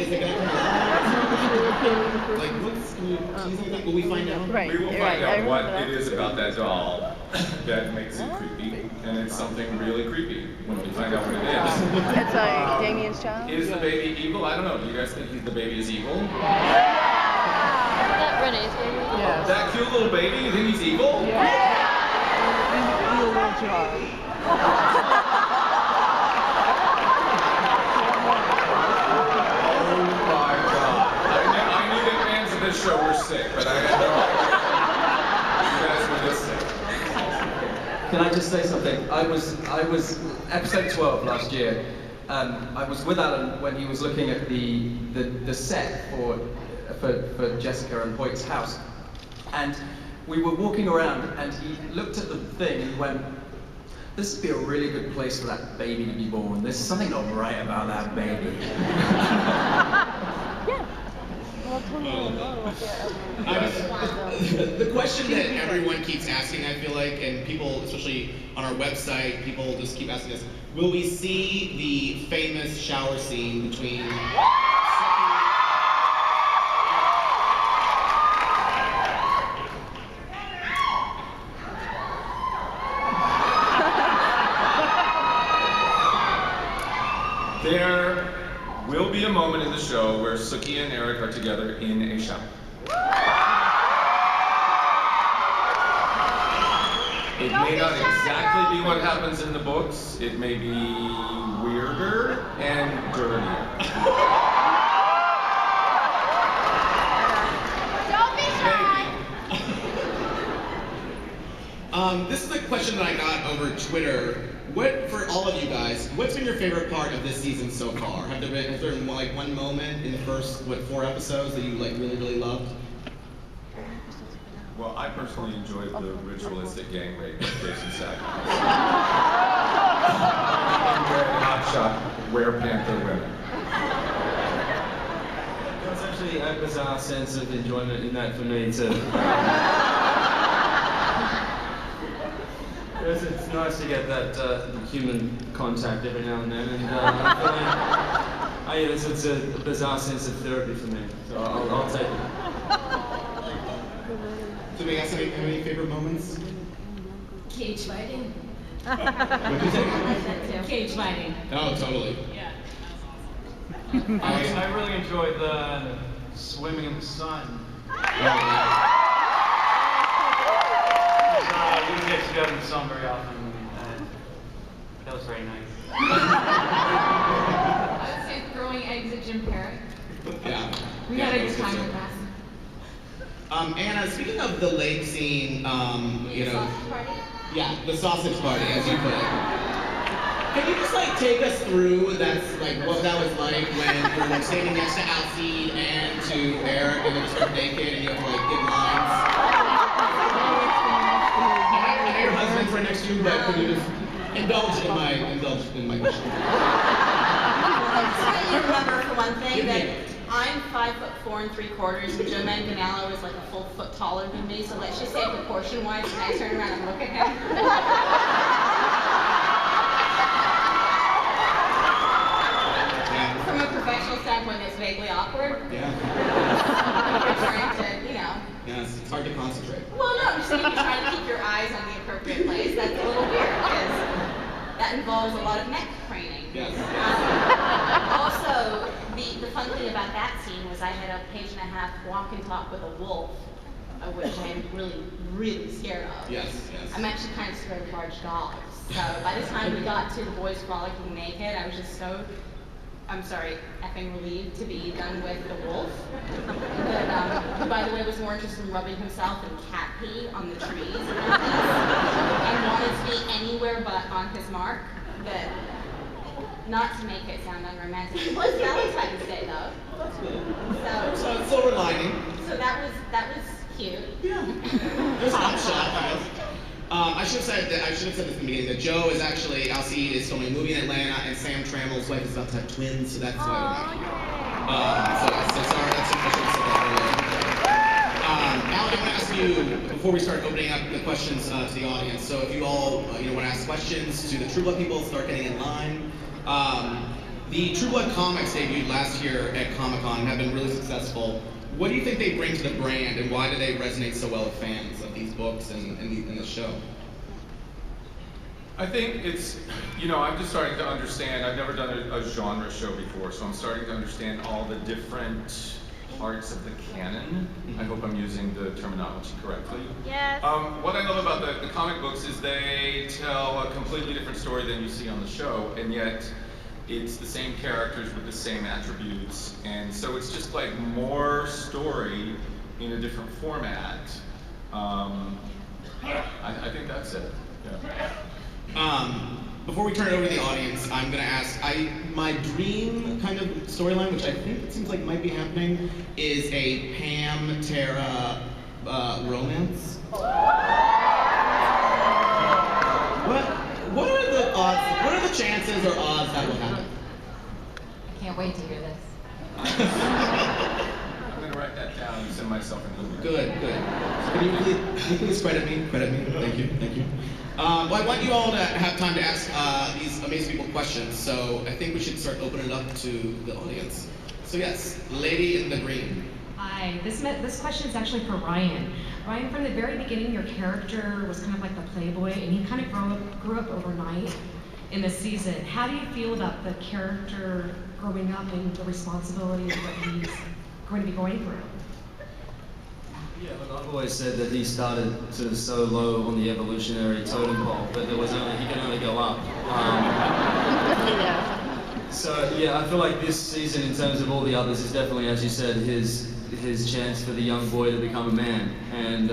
Is it gonna come out? Like, will we find out? Right. We will find out what it is about that doll that makes it creepy, and it's something really creepy when we find out what it is. It's Damien's child? Is the baby evil? I don't know. Do you guys think the baby is evil? That Renee's baby? Yes. That cute little baby, you think he's evil? Yeah. He's a little child. Oh my God. I knew that fans of this show were sick, but I had no idea. You guys were this sick. Can I just say something? I was episode 12 last year. I was with Alan when he was looking at the set for Jessica and Hoyt's house, and we were walking around, and he looked at the thing and he went, "This would be a really good place for that baby to be born. There's something not right about that baby." Yeah. The question that everyone keeps asking, I feel like, and people, especially on our website, people just keep asking us, will we see the famous shower scene between There will be a moment in the show where Suki and Eric are together in a shower. It may not exactly be what happens in the books. It may be weirder and dirtier. Don't be shy! This is a question that I got over Twitter. What, for all of you guys, what's been your favorite part of this season so far? Has there been like one moment in the first, 4 episodes that you like really loved? Well, I personally enjoyed the ritualistic gang rape of Jason Sackhouse. Hotshot Were-Panther women. There's actually a bizarre sense of enjoyment in that for me too. It's nice to get that human contact every now and then, and I feel like it's a bizarre sense of therapy for me, so I'll take it. Do we guys have any favorite moments? Cage fighting. What do you think? Cage fighting. Oh, totally. Yeah. I really enjoyed the swimming in the sun. We didn't get to go in the sun very often, and that was very nice. I would say throwing eggs at Jim Parrott. Yeah. We had a good time with that. Anna, speaking of the lake scene, you know, Sausage party? yeah, the sausage party, as you put it. Can you just like take us through what that was like when you're like standing next to Alcide and to Eric and they're just naked and you have to like give lines? I know your husband's right next to you, but can you just indulge in my question? I remember for one thing that I'm 5'4" 3/4, and Joe Manganiello is like a full foot taller than me, so let's just say proportion-wise, when I turn around and look at him. From a professional standpoint, it's vaguely awkward. Yeah. You're trying to, you know. Yes, it's hard to concentrate. Well, no, I'm just saying you're trying to keep your eyes on the appropriate place. That's a little weird, because that involves a lot of neck craning. Yes. Also, the fun thing about that scene was I had a page-and-a-half walk and talk with a wolf, which I'm really scared of. Yes. I'm actually kind of scared of large dogs. So by the time we got to the boys frolicking naked, I was just so, effing relieved to be done with the wolf. That, who, by the way, was more interested in rubbing himself in cat pee on the trees and wanted to be anywhere but on his mark. But not to make it sound unromantic. It was Valentine's Day though. That's good. So Silver lining. So that was cute. Yeah. There's an upshot, guys. I should have said this in the beginning that Joe is actually, Alcide is filming a movie in Atlanta, and Sam Trammell's wife is about to have twins, so that's why we're not here. So sorry, that's I should have said that earlier. Alan, I want to ask you, before we start opening up the questions to the audience, so if you all want to ask questions to the True Blood people, start getting in line. The True Blood comics debuted last year at Comic-Con and have been really successful. What do you think they bring to the brand, and why do they resonate so well with fans of these books and the show? I think it's, you know, I'm just starting to understand. I've never done a genre show before, so I'm starting to understand all the different parts of the canon. I hope I'm using the terminology correctly. Yes. What I love about the comic books is they tell a completely different story than you see on the show, and yet it's the same characters with the same attributes, and so it's just like more story in a different format. I think that's it. Yeah. Before we turn it over to the audience, I'm going to ask, my dream kind of storyline, which I think it seems like might be happening, is a Pam-Tara romance. What are the odds, what are the chances or odds that will happen? I can't wait to hear this. I'm going to write that down and send myself an email. Good. Can you please credit me? Thank you. Well, I want you all to have time to ask these amazing people questions, so I think we should start opening it up to the audience. So yes, lady in the green. Hi, this question is actually for Ryan. Ryan, from the very beginning, your character was kind of like the playboy, and he kind of grew up overnight in the season. How do you feel about the character growing up and the responsibility of what he's going to be going through? Yeah, look, I've always said that he started sort of so low on the evolutionary totem pole that he can only go up. So yeah, I feel like this season, in terms of all the others, is definitely, as you said, his chance for the young boy to become a man. And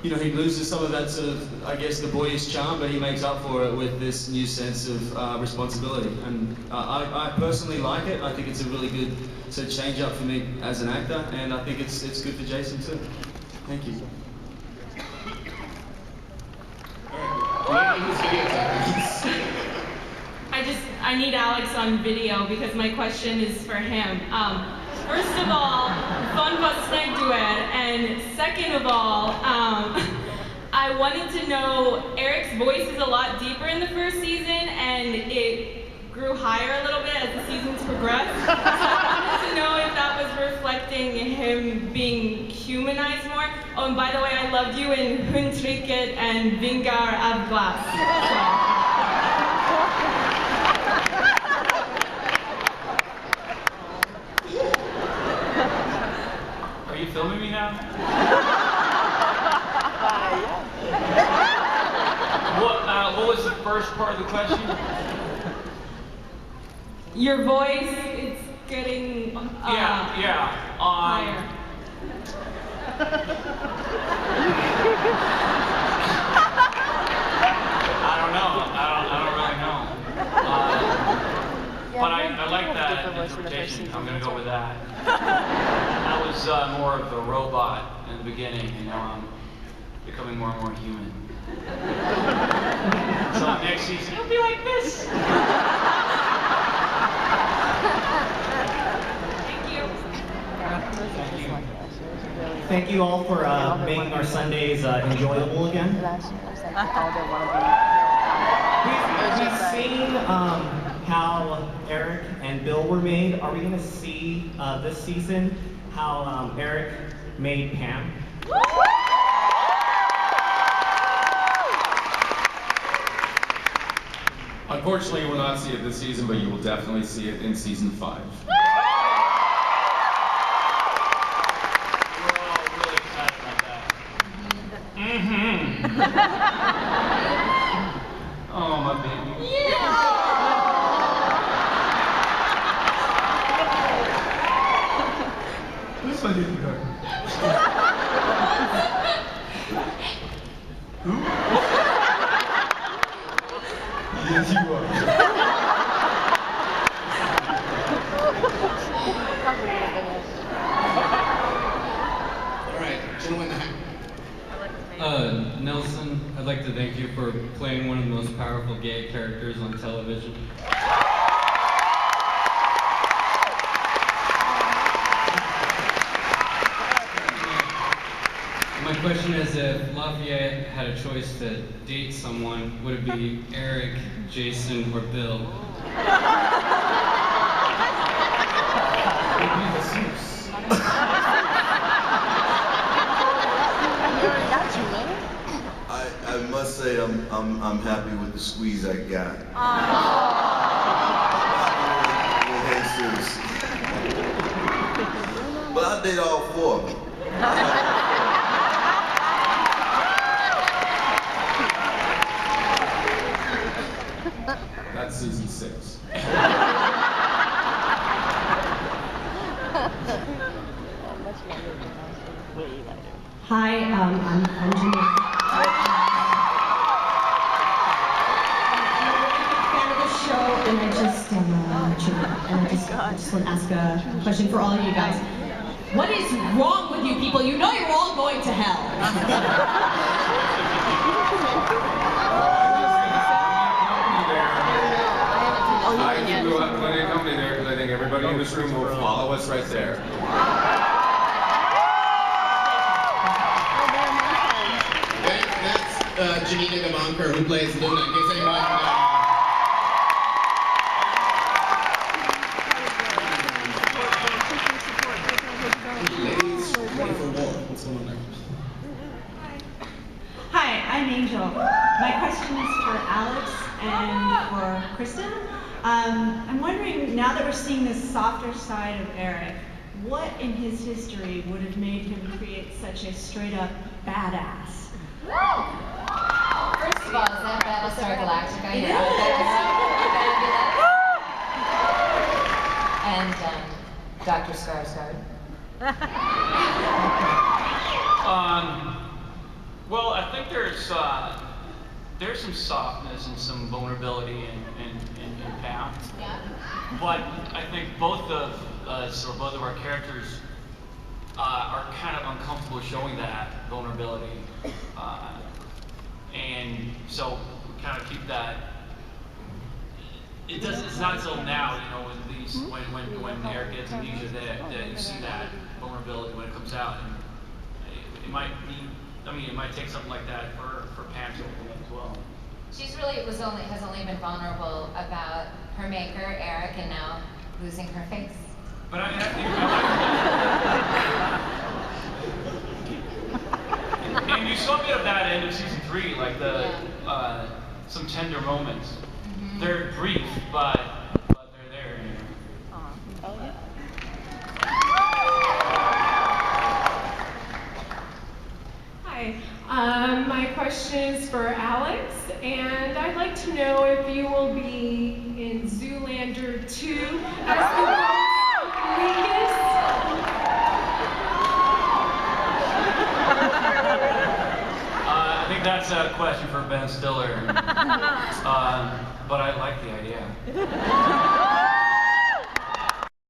you know, he loses some of that sort of, I guess, the boyish charm, but he makes up for it with this new sense of responsibility. And I personally like it. I think it's a really good sort of change up for me as an actor, and I think it's good for Jason too. Thank you. I need Alex on video because my question is for him. First of all, fun basmak duet, and second of all, I wanted to know, Eric's voice is a lot deeper in the first season, and it grew higher a little bit as the seasons progressed. So I wanted to know if that was reflecting him being humanized more. Oh, and by the way, I loved you in Hun Triket and Vingar av Glass. Are you filming me now? What was the first part of the question? Your voice, it's getting higher. I don't know. I don't really know. But I like that interpretation. I'm going to go with that. That was more of the robot in the beginning, and now I'm becoming more and more human. So next season, it'll be like this. Thank you. Thank you all for making our Sundays enjoyable again. We've seen how Eric and Bill were made. Are we going to see this season how Eric made Pam? Unfortunately, you will not see it this season, but you will definitely see it in season 5. We're all really excited about that. Oh, my baby. Who's my baby girl? Who? Yes, you are. All right, gentlemen. Nelson, I'd like to thank you for playing one of the most powerful gay characters on television. My question is, if Lafayette had a choice to date someone, would it be Eric, Jason, or Bill? I must say I'm happy with the squeeze I got. With Jesus. But I did all four of them. That's season 6. Hi, I'm Janine. Fan of the show, and I just want to ask a question for all of you guys. What is wrong with you people? You know you're all going to hell. I think we'll have plenty of company there because I think everybody in this room will follow us right there. That's Janina Gavankar, who plays Luna. In case anyone ladies ready for war. What's going on there? Hi, I'm Angel. My question is for Alex and for Kristen. I'm wondering, now that we're seeing this softer side of Eric, what in his history would have made him create such a straight-up badass? First of all, is that Battlestar Galactica? It Yeah. is. And Dr. Skarsgård. Well, I think there's some softness and some vulnerability in Pam. Yeah. But I think both of us, or both of our characters, are kind of uncomfortable showing that vulnerability. And so we kind of keep that. It's not until now, you know, when Eric gets amnesia that you see that vulnerability when it comes out. And it might be, it might take something like that for Pam to open up as well. She's really has only been vulnerable about her maker, Eric, and now losing her face. But I and you saw a bit of that end of season 3, like some tender moments. Mm-hmm. They're brief, but they're there. You know. Oh yeah. Hi, my question is for Alex, and I'd like to know if you will be in Zoolander 2 as the world's weakest. I think that's a question for Ben Stiller. But I like the idea.